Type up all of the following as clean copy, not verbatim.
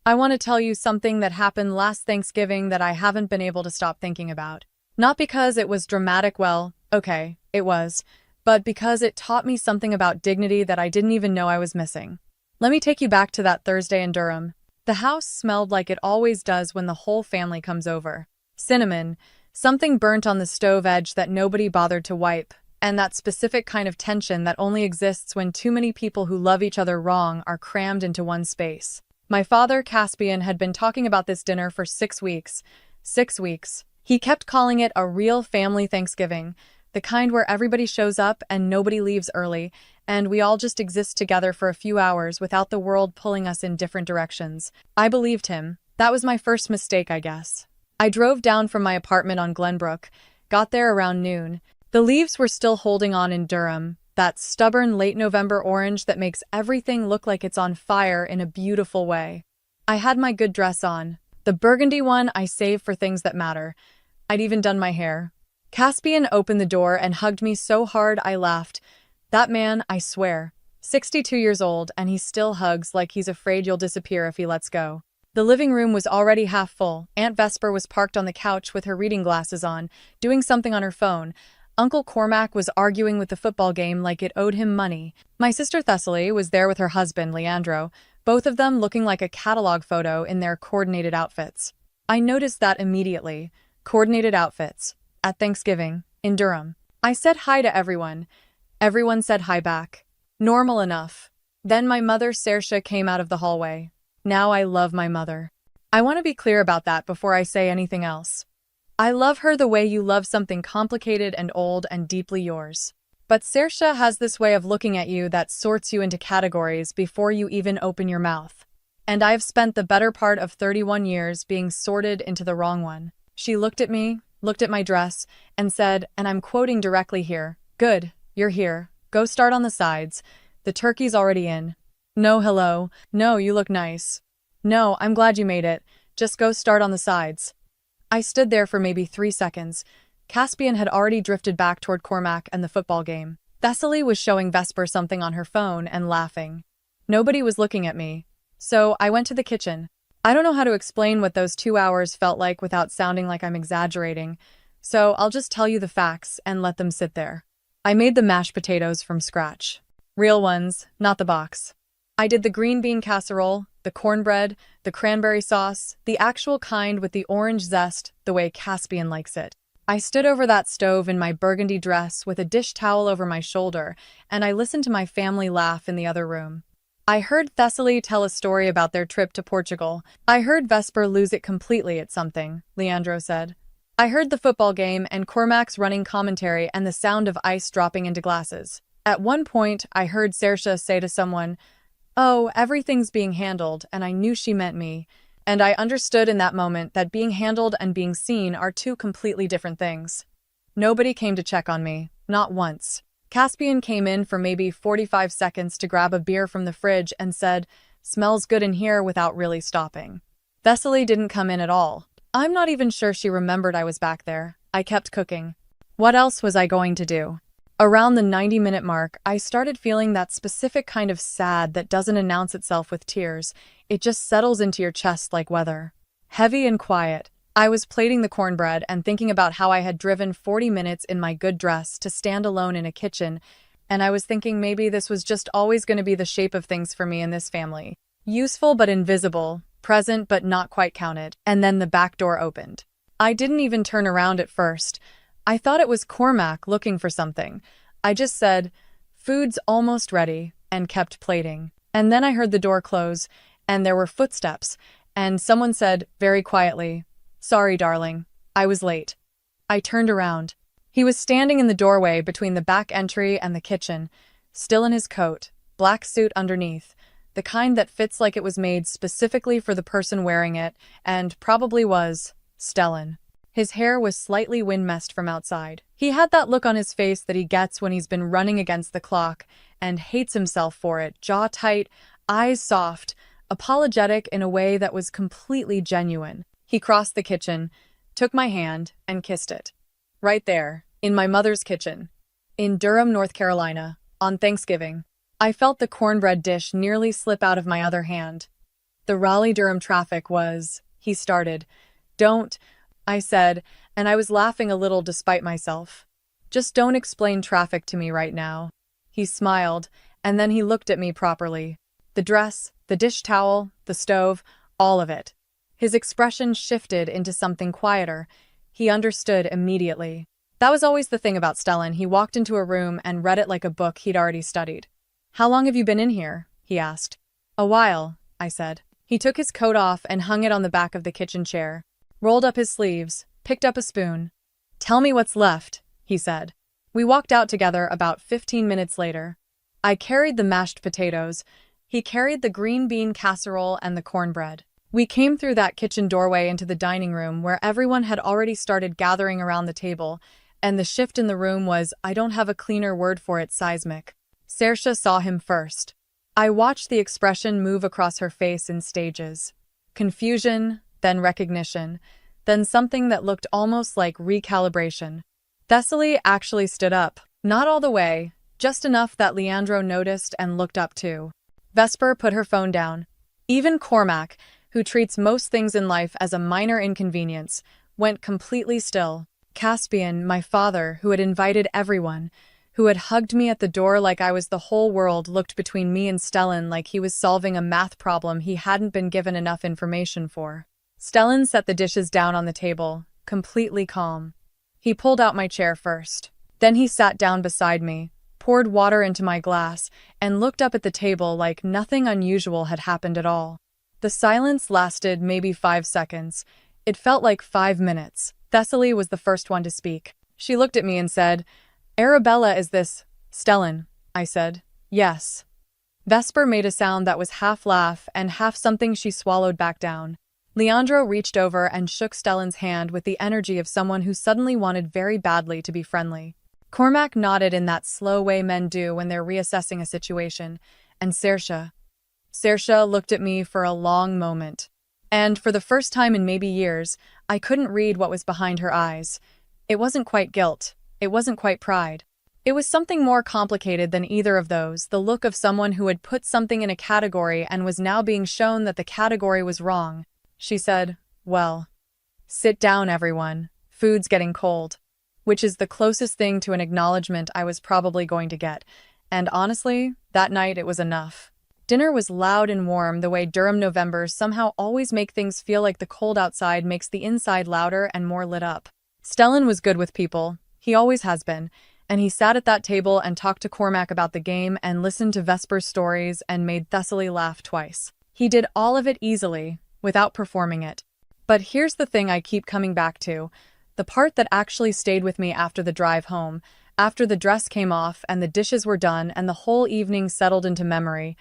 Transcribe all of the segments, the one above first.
I want to tell you something that happened last Thanksgiving that I haven't been able to stop thinking about. Not because it was dramatic, well, okay, it was, but because it taught me something about dignity that I didn't even know I was missing. Let me take you back to that Thursday in Durham. The house smelled like it always does when the whole family comes over. Cinnamon, something burnt on the stove edge that nobody bothered to wipe, and that specific kind of tension that only exists when too many people who love each other wrong are crammed into one space. My father, Caspian, had been talking about this dinner for 6 weeks. 6 weeks. He kept calling it a real family Thanksgiving, the kind where everybody shows up and nobody leaves early, and we all just exist together for a few hours without the world pulling us in different directions. I believed him. That was my first mistake, I guess. I drove down from my apartment on Glenbrook, got there around noon. The leaves were still holding on in Durham, that stubborn late November orange that makes everything look like it's on fire in a beautiful way. I had my good dress on, the burgundy one I save for things that matter. I'd even done my hair. Caspian opened the door and hugged me so hard I laughed. That man, I swear, 62 years old, and he still hugs like he's afraid you'll disappear if he lets go. The living room was already half full. Aunt Vesper was parked on the couch with her reading glasses on, doing something on her phone. Uncle Cormac was arguing with the football game like it owed him money. My sister Thessaly was there with her husband, Leandro, both of them looking like a catalog photo in their coordinated outfits. I noticed that immediately. Coordinated outfits. At Thanksgiving, in Durham. I said hi to everyone. Everyone said hi back. Normal enough. Then my mother, Saoirse, came out of the hallway. Now I love my mother. I want to be clear about that before I say anything else. I love her the way you love something complicated and old and deeply yours. But Saoirse has this way of looking at you that sorts you into categories before you even open your mouth. And I've spent the better part of 31 years being sorted into the wrong one. She looked at me, looked at my dress, and said, and I'm quoting directly here, "Good, you're here. Go start on the sides. The turkey's already in." No, hello. No, you look nice. No, I'm glad you made it. Just go start on the sides. I stood there for maybe 3 seconds. Caspian had already drifted back toward Cormac and the football game. Thessaly was showing Vesper something on her phone and laughing. Nobody was looking at me. So I went to the kitchen. I don't know how to explain what those 2 hours felt like without sounding like I'm exaggerating, so I'll just tell you the facts and let them sit there. I made the mashed potatoes from scratch. Real ones, not the box. I did the green bean casserole, the cornbread, the cranberry sauce, the actual kind with the orange zest, the way Caspian likes it. I stood over that stove in my burgundy dress with a dish towel over my shoulder, and I listened to my family laugh in the other room. I heard Thessaly tell a story about their trip to Portugal. I heard Vesper lose it completely at something, Leandro said. I heard the football game and Cormac's running commentary and the sound of ice dropping into glasses. At one point, I heard Saoirse say to someone, "Oh, everything's being handled," and I knew she meant me. And I understood in that moment that being handled and being seen are two completely different things. Nobody came to check on me, not once. Caspian came in for maybe 45 seconds to grab a beer from the fridge and said, "Smells good in here," without really stopping. Thessaly didn't come in at all. I'm not even sure she remembered I was back there. I kept cooking. What else was I going to do? Around the 90-minute mark, I started feeling that specific kind of sad that doesn't announce itself with tears. It just settles into your chest like weather. Heavy and quiet. I was plating the cornbread and thinking about how I had driven 40 minutes in my good dress to stand alone in a kitchen, and I was thinking maybe this was just always going to be the shape of things for me in this family. Useful but invisible, present but not quite counted, and then the back door opened. I didn't even turn around at first. I thought it was Cormac looking for something. I just said, "Food's almost ready," and kept plating. And then I heard the door close, and there were footsteps, and someone said, very quietly, "Sorry, darling. I was late." I turned around. He was standing in the doorway between the back entry and the kitchen, still in his coat, black suit underneath, the kind that fits like it was made specifically for the person wearing it, and probably was, Stellan. His hair was slightly wind-messed from outside. He had that look on his face that he gets when he's been running against the clock and hates himself for it, jaw tight, eyes soft, apologetic in a way that was completely genuine. He crossed the kitchen, took my hand, and kissed it. Right there, in my mother's kitchen. In Durham, North Carolina, on Thanksgiving. I felt the cornbread dish nearly slip out of my other hand. The Raleigh-Durham traffic was, he started. Don't, I said, and I was laughing a little despite myself. Just don't explain traffic to me right now. He smiled, and then he looked at me properly. The dress, the dish towel, the stove, all of it. His expression shifted into something quieter. He understood immediately. That was always the thing about Stellan. He walked into a room and read it like a book he'd already studied. "How long have you been in here?" he asked. "A while," I said. He took his coat off and hung it on the back of the kitchen chair, rolled up his sleeves, picked up a spoon. "Tell me what's left," he said. We walked out together about 15 minutes later. I carried the mashed potatoes. He carried the green bean casserole and the cornbread. We came through that kitchen doorway into the dining room where everyone had already started gathering around the table, and the shift in the room was, I don't have a cleaner word for it, seismic. Saoirse saw him first. I watched the expression move across her face in stages. Confusion, then recognition, then something that looked almost like recalibration. Thessaly actually stood up. Not all the way, just enough that Leandro noticed and looked up too. Vesper put her phone down. Even Cormac, who treats most things in life as a minor inconvenience, went completely still. Caspian, my father, who had invited everyone, who had hugged me at the door like I was the whole world, looked between me and Stellan like he was solving a math problem he hadn't been given enough information for. Stellan set the dishes down on the table, completely calm. He pulled out my chair first. Then he sat down beside me, poured water into my glass, and looked up at the table like nothing unusual had happened at all. The silence lasted maybe 5 seconds. It felt like 5 minutes. Thessaly was the first one to speak. She looked at me and said, "Arabella, is this Stellan?" I said, "Yes." Vesper made a sound that was half laugh and half something she swallowed back down. Leandro reached over and shook Stellan's hand with the energy of someone who suddenly wanted very badly to be friendly. Cormac nodded in that slow way men do when they're reassessing a situation, and Saoirse looked at me for a long moment. And for the first time in maybe years, I couldn't read what was behind her eyes. It wasn't quite guilt. It wasn't quite pride. It was something more complicated than either of those, the look of someone who had put something in a category and was now being shown that the category was wrong. She said, "Well, sit down, everyone. Food's getting cold." Which is the closest thing to an acknowledgement I was probably going to get. And honestly, that night it was enough. Dinner was loud and warm the way Durham Novembers somehow always make things feel like the cold outside makes the inside louder and more lit up. Stellan was good with people. He always has been. And he sat at that table and talked to Cormac about the game and listened to Vesper's stories and made Thessaly laugh twice. He did all of it easily, without performing it. But here's the thing I keep coming back to. The part that actually stayed with me after the drive home, after the dress came off and the dishes were done and the whole evening settled into memory.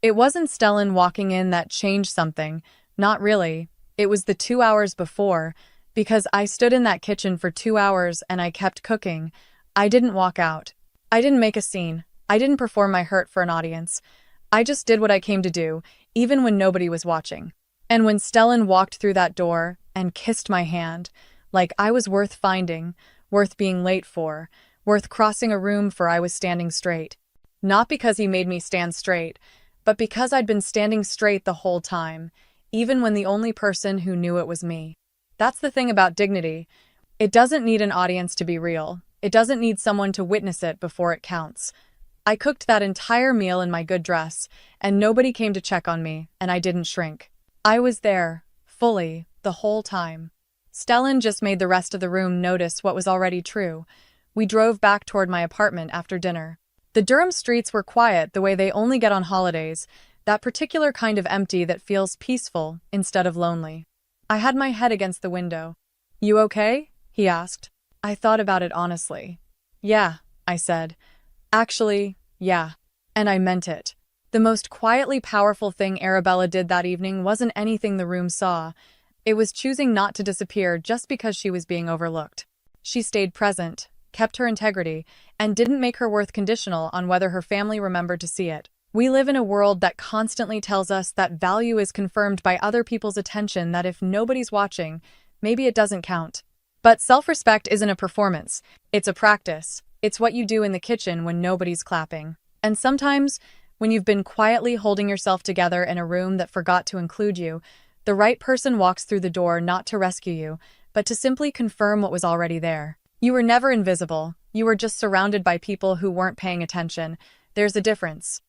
It wasn't Stellan walking in that changed something. Not really. It was the 2 hours before, because I stood in that kitchen for 2 hours and I kept cooking. I didn't walk out. I didn't make a scene. I didn't perform my hurt for an audience. I just did what I came to do, even when nobody was watching. And when Stellan walked through that door and kissed my hand, like I was worth finding, worth being late for, worth crossing a room for, I was standing straight. Not because he made me stand straight, but because I'd been standing straight the whole time, even when the only person who knew it was me. That's the thing about dignity. It doesn't need an audience to be real. It doesn't need someone to witness it before it counts. I cooked that entire meal in my good dress, and nobody came to check on me, and I didn't shrink. I was there, fully, the whole time. Stellan just made the rest of the room notice what was already true. We drove back toward my apartment after dinner. The Durham streets were quiet the way they only get on holidays, that particular kind of empty that feels peaceful instead of lonely. I had my head against the window. "You okay?" he asked. I thought about it honestly. "Yeah," I said. "Actually, yeah." And I meant it. The most quietly powerful thing Arabella did that evening wasn't anything the room saw. It was choosing not to disappear just because she was being overlooked. She stayed present, kept her integrity, and didn't make her worth conditional on whether her family remembered to see it. We live in a world that constantly tells us that value is confirmed by other people's attention, that if nobody's watching, maybe it doesn't count. But self-respect isn't a performance. It's a practice. It's what you do in the kitchen when nobody's clapping. And sometimes, When you've been quietly holding yourself together in a room that forgot to include you, the right person walks through the door not to rescue you, but to simply confirm what was already there. You were never invisible. You were just surrounded by people who weren't paying attention. There's a difference.